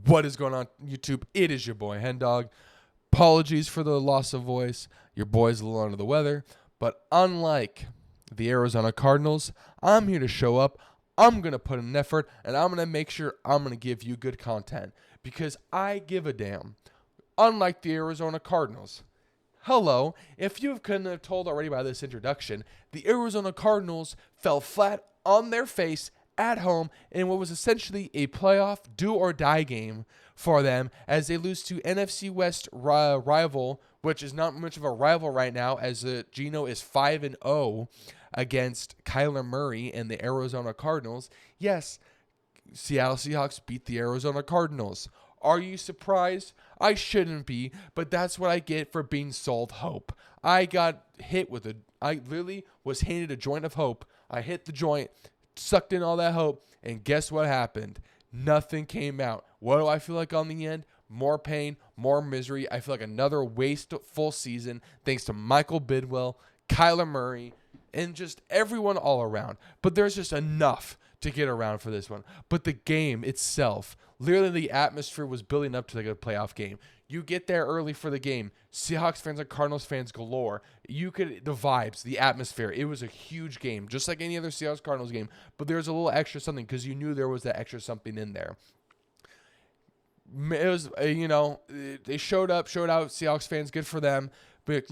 What is going on, YouTube? It is your boy, Hendog. Apologies for the loss of voice. Your boy's a little under the weather. But unlike the Arizona Cardinals, I'm here to show up. I'm going to put in an effort, and I'm going to make sure I'm going to give you good content because I give a damn. Unlike the Arizona Cardinals. Hello, if you couldn't have told already by this introduction, the Arizona Cardinals fell flat on their face at home in what was essentially a playoff do-or-die game for them as they lose to NFC West rival, which is not much of a rival right now as Geno is 5-0 against Kyler Murray and the Arizona Cardinals. Yes, Seattle Seahawks beat the Arizona Cardinals. Are you surprised? I shouldn't be, but that's what I get for being sold hope. I literally was handed a joint of hope. I hit the joint, sucked in all that hope, and guess what happened? Nothing came out. What do I feel like on the end? More pain, more misery. I feel like another wasteful season thanks to Michael Bidwell, Kyler Murray, and just everyone all around. But there's just enough to get around for this one. But the game itself, literally the atmosphere was building up to like a playoff game. You get there early for the game. Seahawks fans and Cardinals fans galore. The vibes, the atmosphere. It was a huge game, just like any other Seahawks Cardinals game. But there was a little extra something because you knew there was that extra something in there. It was, they showed out. Seahawks fans, good for them. But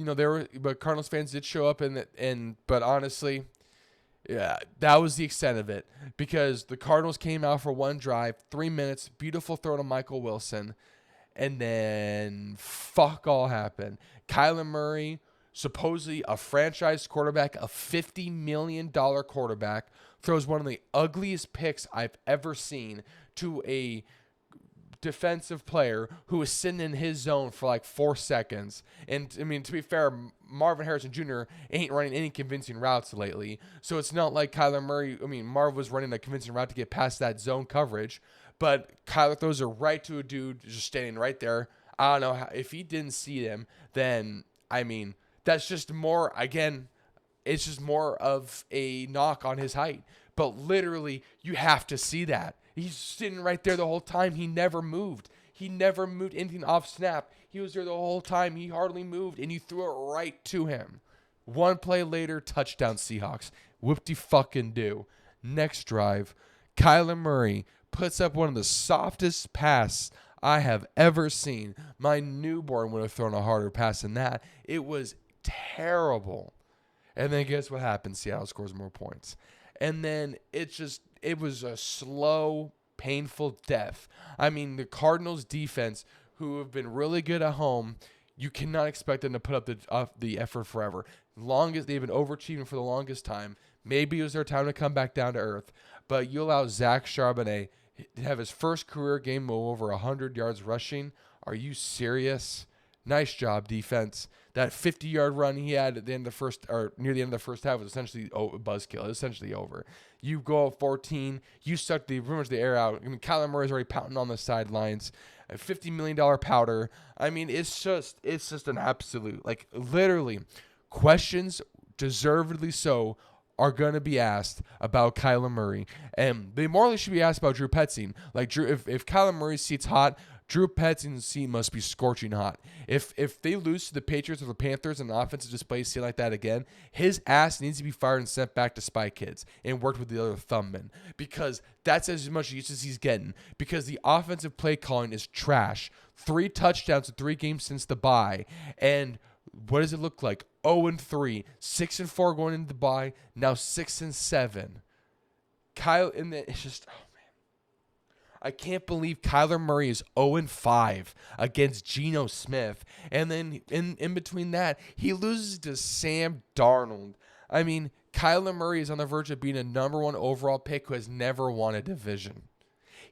but Cardinals fans did show up, but honestly, yeah, that was the extent of it because the Cardinals came out for one drive, 3 minutes, beautiful throw to Michael Wilson. And then fuck all happened. Kyler Murray, supposedly a franchise quarterback, a $50 million quarterback, throws one of the ugliest picks I've ever seen to a defensive player who was sitting in his zone for like 4 seconds. And, I mean, to be fair, Marvin Harrison Jr. ain't running any convincing routes lately. So it's not like Marv was running a convincing route to get past that zone coverage. But Kyler throws it right to a dude just standing right there. I don't know if he didn't see him, then, that's just more, again, it's just more of a knock on his height. But literally, you have to see that. He's sitting right there the whole time. He never moved. He never moved anything off snap. He was there the whole time. He hardly moved, and you threw it right to him. One play later, touchdown Seahawks. Whoop-de-fucking-do. Next drive, Kyler Murray puts up one of the softest passes I have ever seen. My newborn would have thrown a harder pass than that. It was terrible. And then guess what happens? Seattle scores more points. And then it was a slow, painful death. The Cardinals defense, who have been really good at home, you cannot expect them to put up the effort forever. They've been overachieving for the longest time. Maybe it was their time to come back down to earth. But you allow Zach Charbonnet to have his first career game of over 100 yards rushing. Are you serious? Nice job, defense. That 50-yard run he had at the end of the first, or near the end of the first half, was essentially a buzzkill. It was essentially over. You go up 14. You suck pretty much the air out. Kyler Murray's already pounding on the sidelines. A $50 million powder. It's just an absolute, literally, questions, deservedly so, are going to be asked about Kyler Murray. And they morally should be asked about Drew Petzing. If Kyler Murray's seat's hot, Drew Petzing's seat must be scorching hot. If they lose to the Patriots or the Panthers and the offensive display scene like that again, his ass needs to be fired and sent back to Spy Kids and worked with the other thumbmen because that's as much use as he's getting because the offensive play calling is trash. 3 touchdowns in 3 games since the bye. And what does it look like? 0-3, 6-4 going into the bye, now 6-7. It's just, oh man, I can't believe Kyler Murray is 0-5 against Geno Smith, and then in between that, he loses to Sam Darnold. Kyler Murray is on the verge of being a number 1 overall pick who has never won a division.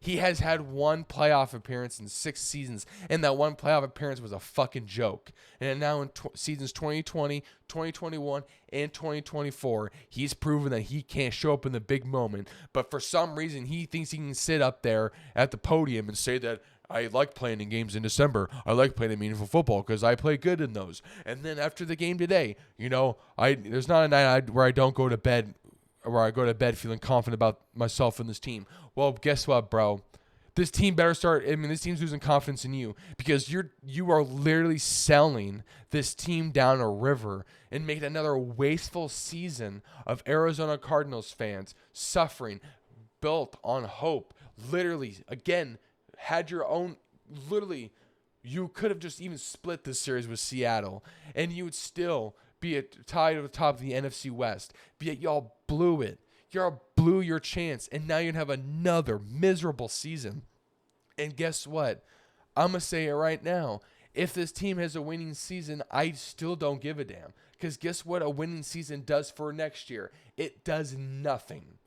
He has had 1 playoff appearance in 6 seasons, and that 1 playoff appearance was a fucking joke. And now in seasons 2020, 2021, and 2024, he's proven that he can't show up in the big moment. But for some reason, he thinks he can sit up there at the podium and say that, I like playing in games in December. I like playing meaningful football because I play good in those. And then after the game today, there's not a night where I don't go to bed, where I go to bed feeling confident about myself and this team. Well, guess what, bro? This team better start. I mean, this team's losing confidence in you because you are literally selling this team down a river and making another wasteful season of Arizona Cardinals fans suffering, built on hope. Literally, again, had your own. Literally, you could have just even split this series with Seattle, and you would still be tied at the top of the NFC West. But yet y'all blew it. Y'all blew your chance, and now you're going to have another miserable season. And guess what? I'm going to say it right now. If this team has a winning season, I still don't give a damn. Because guess what a winning season does for next year? It does nothing.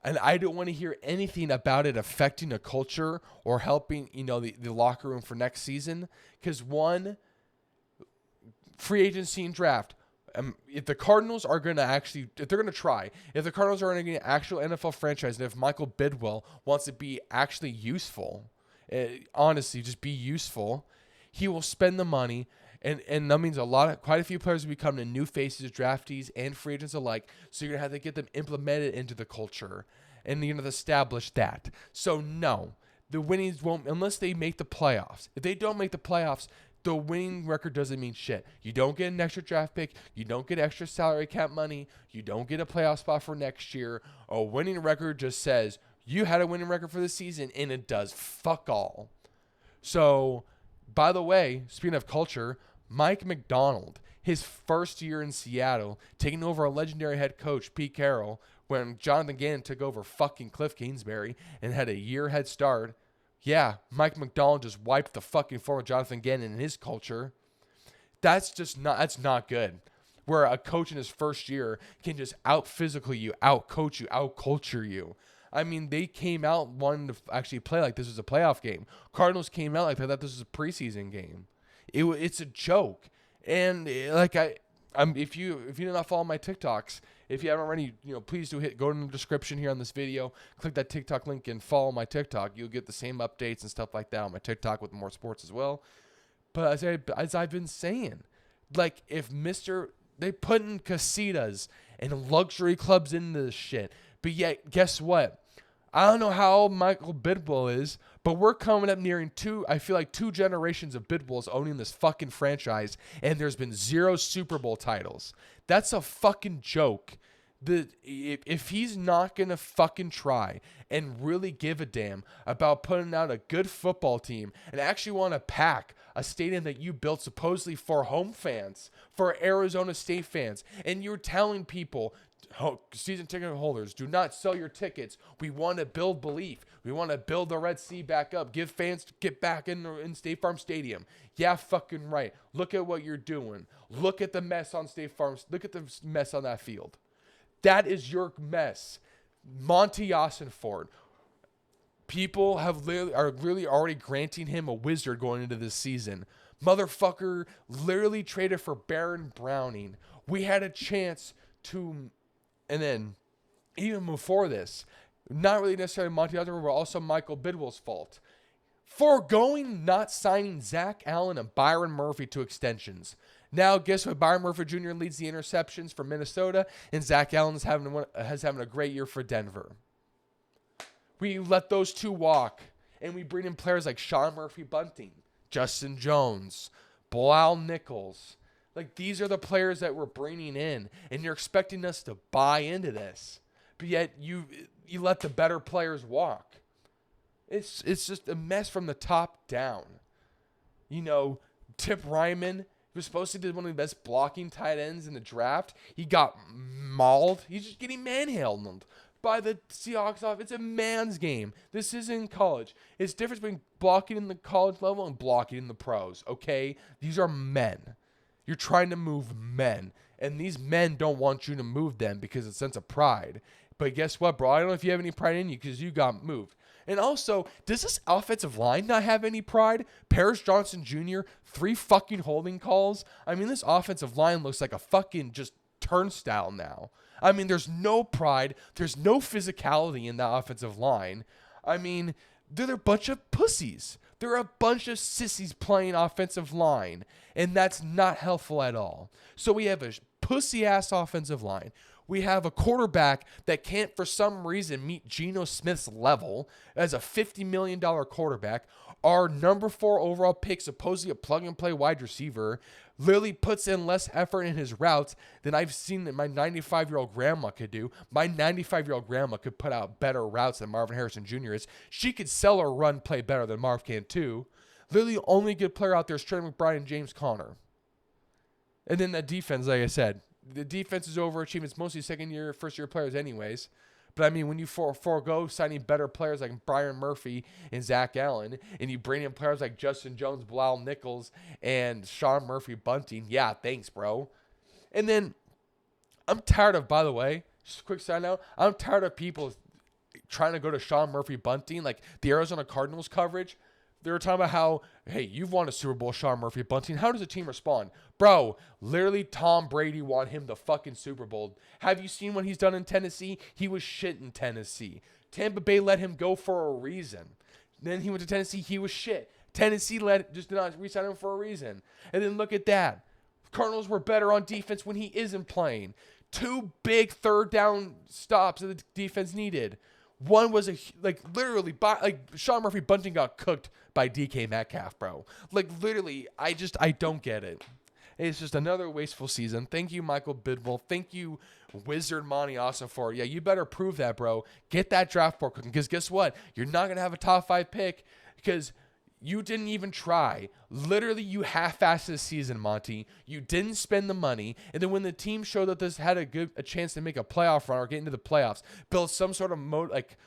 And I don't want to hear anything about it affecting a culture or helping, the locker room for next season. Because one, free agency and draft. If the Cardinals are going to if they're going to try, if the Cardinals are going to get an actual NFL franchise, and if Michael Bidwell wants to be actually useful, honestly, just be useful, he will spend the money, and that means quite a few players will become the new faces, draftees, and free agents alike. So you're going to have to get them implemented into the culture, and you're going to establish that. So no, the winnings won't, unless they make the playoffs. If they don't make the playoffs, the winning record doesn't mean shit. You don't get an extra draft pick. You don't get extra salary cap money. You don't get a playoff spot for next year. A winning record just says you had a winning record for the season, and it does fuck all. So, by the way, speaking of culture, Mike Macdonald, his first year in Seattle, taking over a legendary head coach, Pete Carroll, when Jonathan Gannon took over fucking Cliff Kingsbury and had a year head start. Yeah, Mike Macdonald just wiped the fucking floor with Jonathan Gannon and his culture. That's not good. Where a coach in his first year can just out-physically you, out-coach you, out-culture you. I mean, they came out wanting to actually play like this was a playoff game. Cardinals came out like they thought this was a preseason game. It's a joke. And if you did not follow my TikToks, if you haven't already, please do go in the description here on this video, click that TikTok link and follow my TikTok. You'll get the same updates and stuff like that on my TikTok with more sports as well. But as I've been saying, like they put in casitas and luxury clubs into this shit. But yet, guess what? I don't know how old Michael Bidwell is, but we're coming up nearing two generations of Bidwells owning this fucking franchise, and there's been 0 Super Bowl titles. That's a fucking joke. If he's not going to fucking try and really give a damn about putting out a good football team and actually want to pack a stadium that you built supposedly for home fans, for Arizona State fans, and you're telling people, season ticket holders, do not sell your tickets. We want to build belief. We want to build the Red Sea back up. Give fans to get back in State Farm Stadium. Yeah, fucking right. Look at what you're doing. Look at the mess on State Farm. Look at the mess on that field. That is your mess. Monty Ossenford. People are literally already granting him a wizard going into this season. Motherfucker literally traded for Baron Browning. We had a chance to... And then, even before this, not really necessarily Monty Ossenford, but also Michael Bidwell's fault. Foregoing not signing Zach Allen and Byron Murphy to extensions. Now, guess what? Byron Murphy Jr. leads the interceptions for Minnesota, and Zach Allen is having a great year for Denver. We let those two walk, and we bring in players like Sean Murphy-Bunting, Justin Jones, Bilal Nichols. Like, these are the players that we're bringing in, and you're expecting us to buy into this. But yet, you let the better players walk. It's just a mess from the top down. Tip Ryman was supposed to be one of the best blocking tight ends in the draft. He got mauled. He's just getting manhandled by the Seahawks off. It's a man's game. This isn't college. It's the difference between blocking in the college level and blocking in the pros, okay? These are men. You're trying to move men, and these men don't want you to move them because it's a sense of pride. But guess what, bro? I don't know if you have any pride in you because you got moved. And also, does this offensive line not have any pride? Paris Johnson Jr., 3 fucking holding calls. I mean, this offensive line looks like a fucking just turnstile now. I mean, there's no pride. There's no physicality in that offensive line. I mean, they're a bunch of pussies. They're a bunch of sissies playing offensive line, and that's not helpful at all. So we have a pussy-ass offensive line. We have a quarterback that can't, for some reason, meet Geno Smith's level as a $50 million quarterback. Our number 4 overall pick, supposedly a plug-and-play wide receiver, literally puts in less effort in his routes than I've seen that my 95-year-old grandma could do. My 95-year-old grandma could put out better routes than Marvin Harrison Jr. is. She could sell or run play better than Marv can, too. Literally, the only good player out there is Trey McBride and James Conner. And then the defense, like I said, the defense is overachieving. It's mostly second-year, first-year players anyways. But, I mean, when you forego signing better players like Byron Murphy and Zach Allen, and you bring in players like Justin Jones, Bilal Nichols, and Sean Murphy-Bunting, yeah, thanks, bro. And then I'm tired of, by the way, just a quick side note, I'm tired of people trying to go to Sean Murphy-Bunting, like the Arizona Cardinals coverage. They were talking about how, hey, you've won a Super Bowl, Sean Murphy-Bunting. How does the team respond? Bro, literally Tom Brady won him the fucking Super Bowl. Have you seen what he's done in Tennessee? He was shit in Tennessee. Tampa Bay let him go for a reason. Then he went to Tennessee. He was shit. Tennessee just did not re-sign him for a reason. And then look at that. Cardinals were better on defense when he isn't playing. 2 big third down stops that the defense needed. One was literally Sean Murphy-Bunting got cooked by DK Metcalf, bro. Like literally, I don't get it. It's just another wasteful season. Thank you, Michael Bidwell. Thank you, Wizard Monty also for it. Yeah, you better prove that, bro. Get that draft board cooking, because guess what? You're not gonna have a top 5 pick because you didn't even try. Literally, you half-assed this season, Monty. You didn't spend the money, and then when the team showed that this had a chance to make a playoff run or get into the playoffs, build some sort of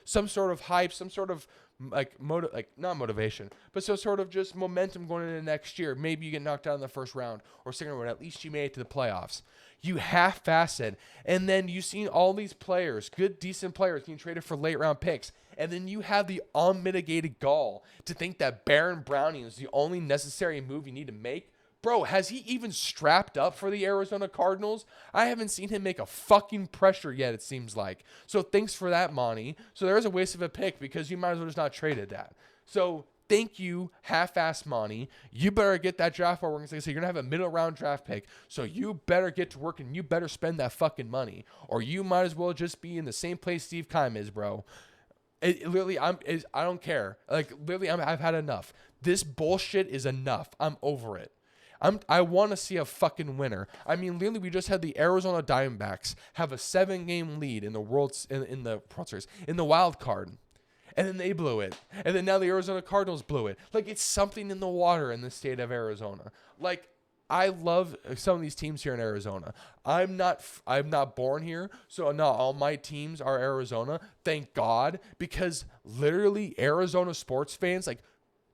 some sort of hype, some sort of not motivation, but some sort of just momentum going into next year. Maybe you get knocked out in the first round or second round. At least you made it to the playoffs. You half-assed, and then you've seen all these players, good, decent players, being traded for late-round picks. And then you have the unmitigated gall to think that Baron Browning is the only necessary move you need to make. Bro, has he even strapped up for the Arizona Cardinals? I haven't seen him make a fucking pressure yet, it seems like. So thanks for that, Monty. So there's a waste of a pick because you might as well just not traded that. So thank you, half-ass Monty. You better get that draft board working. Like I said, you're going to have a middle-round draft pick. So you better get to work and you better spend that fucking money. Or you might as well just be in the same place Steve Keim is, bro. I don't care. Like, literally, I've had enough. This bullshit is enough. I'm over it. I want to see a fucking winner. I mean, literally, we just had the Arizona Diamondbacks have a 7-game lead in the in the wild card, and then they blew it, and then now the Arizona Cardinals blew it. Like, it's something in the water in the state of Arizona. Like, I love some of these teams here in Arizona. I'm not born here, so not all my teams are Arizona. Thank God, because literally Arizona sports fans, like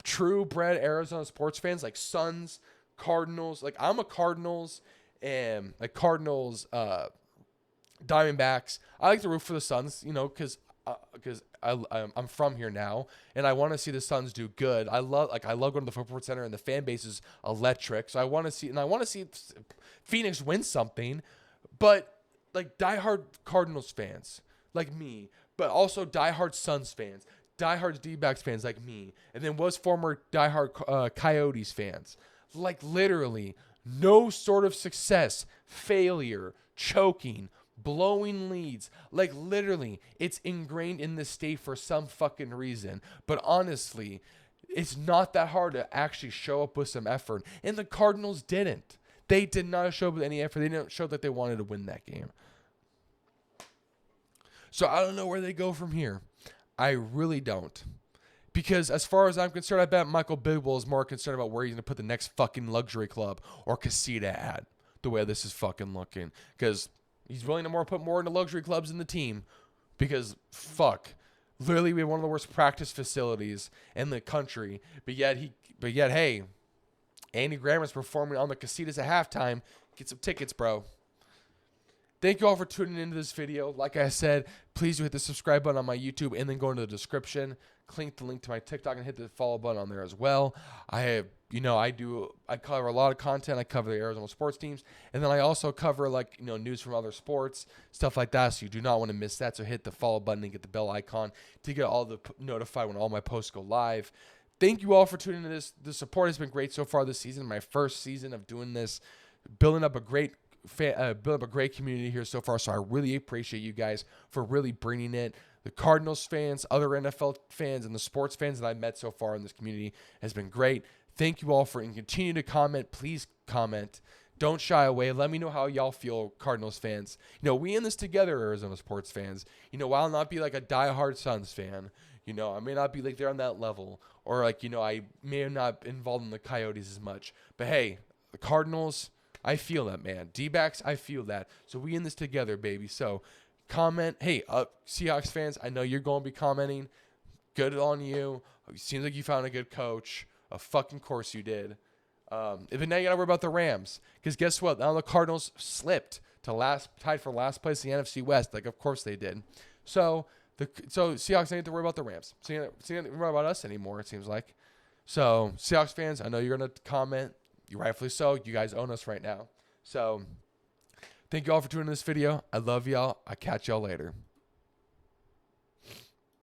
true-bred Arizona sports fans, like Suns, Cardinals. Like I'm a Cardinals and Diamondbacks. I like to root for the Suns, because I'm from here now, and I want to see the Suns do good. I love going to the Football Center, and the fan base is electric. So I want to see Phoenix win something, but like diehard Cardinals fans like me, but also diehard Suns fans, diehard D-backs fans like me, and then was former diehard Coyotes fans. Like literally, no sort of success, failure, choking, blowing leads. Like literally, it's ingrained in the state for some fucking reason. But honestly, it's not that hard to actually show up with some effort. And the Cardinals didn't. They did not show up with any effort. They didn't show that they wanted to win that game. So I don't know where they go from here. I really don't. Because as far as I'm concerned, I bet Michael Bidwell is more concerned about where he's going to put the next fucking luxury club or casita at, the way this is fucking looking. Because he's willing to put more into luxury clubs in the team. Because, fuck. Literally, we have one of the worst practice facilities in the country. But yet, hey, Andy Grammer's performing on the casitas at halftime. Get some tickets, bro. Thank you all for tuning into this video. Like I said, please do hit the subscribe button on my YouTube and then go into the description. Click the link to my TikTok and hit the follow button on there as well. I cover a lot of content. I cover the Arizona sports teams, and then I also cover news from other sports, stuff like that. So you do not want to miss that. So hit the follow button and get the bell icon to get notified when all my posts go live. Thank you all for tuning into this. The support has been great so far this season. My first season of doing this, building up a great built up a great community here so far. So I really appreciate you guys for really bringing it. The Cardinals fans, other NFL fans, and the sports fans that I've met so far in this community has been great. Thank you all for and continue to comment. Please comment. Don't shy away. Let me know how y'all feel, Cardinals fans. We in this together, Arizona sports fans. While I'll not be like a diehard Suns fan, I may not be like there on that level, or like, I may have not been involved in the Coyotes as much. But hey, the Cardinals, I feel that, man. D-backs, I feel that. So we in this together, baby. So comment. Hey, Seahawks fans, I know you're going to be commenting. Good on you. It seems like you found a good coach. Of fucking course you did. But now you got to worry about the Rams. Because guess what? Now the Cardinals slipped to tied for last place in the NFC West. Like, of course they did. So Seahawks don't have to worry about the Rams. So you don't have to worry about us anymore, it seems like. So Seahawks fans, I know you're going to comment. You rightfully so. You guys own us right now. So thank you all for tuning in this video. I love y'all. I'll catch y'all later.